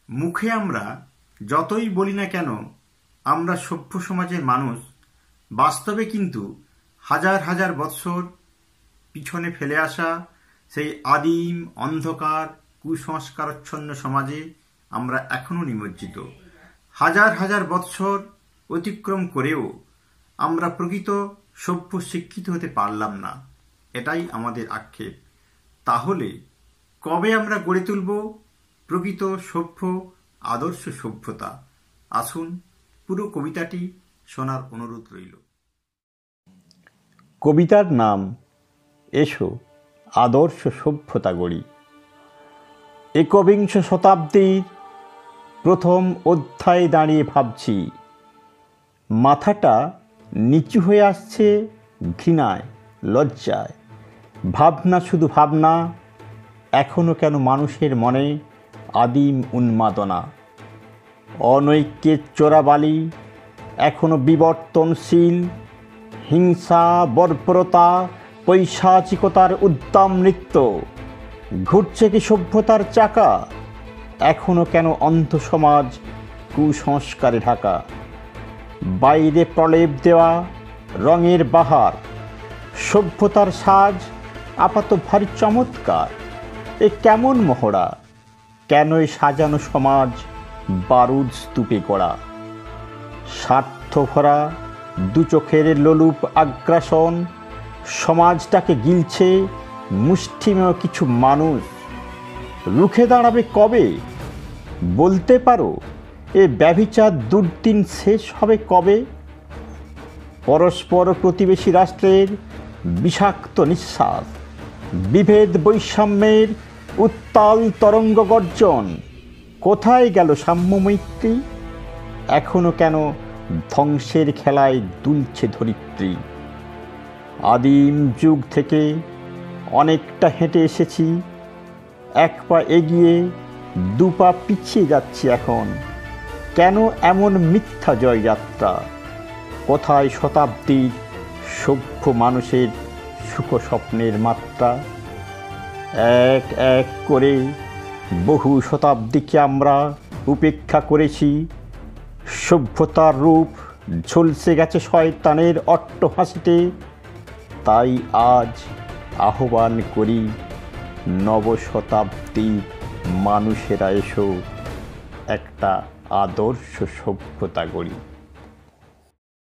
মুখে আমরা যতই বলি না কেন আমরা সভ্য সমাজের মানুষ, বাস্তবে কিন্তু হাজার হাজার বৎসর পিছনে ফেলে আসা সেই আদিম অন্ধকার কুসংস্কারাচ্ছন্ন সমাজে আমরা এখনও নিমজ্জিত। হাজার হাজার বৎসর অতিক্রম করেও আমরা প্রকৃত সভ্য শিক্ষিত হতে পারলাম না, এটাই আমাদের আক্ষেপ। তাহলে কবে আমরা গড়ে তুলব প্রকৃত সভ্য আদর্শ সভ্যতা? আসুন পুরো কবিতাটি শোনার অনুরোধ রইল। কবিতার নাম এসো আদর্শ সভ্যতা গড়ি। একবিংশ শতাব্দীর প্রথম অধ্যায়ে দাঁড়িয়ে ভাবছি, মাথাটা নিচু হয়ে আসছে ঘৃণায় লজ্জায়। ভাবনা শুধু ভাবনা, এখনো কেন মানুষের মনে আদিম উন্মাদনা। অনৈক্যের চোরাবালি এখনো বিবর্তনশীল, হিংসা বর্বরতা পৈশাচিকতার উদ্দাম নৃত্য। ঘুরছে কি সভ্যতার চাকা? এখনো কেন অন্ধ সমাজ কুসংস্কারে ঢাকা? বাইরে প্রলেপ দেওয়া রঙের বাহার, সভ্যতার সাজ আপাত ভারী চমৎকার। এ কেমন মহড়া? কেন এ সাজানো সমাজ বারুদ স্তূপে গড়া? স্বার্থ ভরা দু চোখের লোলুপ আগ্রাসন সমাজটাকে গিলছে মুষ্টিমেয় কিছু মানুষ। রুখে দাঁড়াবে কবে? বলতে পারো এ ব্যভিচার দুর্দিন শেষ হবে কবে? পরস্পর প্রতিবেশী রাষ্ট্রের বিষাক্ত নিঃশ্বাস, বিভেদ বৈষম্যের উত্তাল তরঙ্গ গর্জন। কোথায় গেল সাম্য মৈত্রী? এখনো কেন ধ্বংসের খেলায় দুলছে ধরিত্রী? আদিম যুগ থেকে অনেকটা হেঁটে এসেছি, এক পা এগিয়ে দু পা পিছিয়ে যাচ্ছি এখন। কেন এমন মিথ্যা জয়যাত্রা? কোথায় শতাব্দীর সভ্য মানুষের সুখ স্বপ্নের মাত্রা? এক এক করে বহু শতাব্দীকে আমরা উপেক্ষা করেছি। সভ্যতার রূপ ঝলসে গেছে শয়তানের অট্টহাসিতে। তাই আজ আহ্বান করি নব শতাব্দীর মানুষেরা, এসো একটা আদর্শ সভ্যতা গড়ি।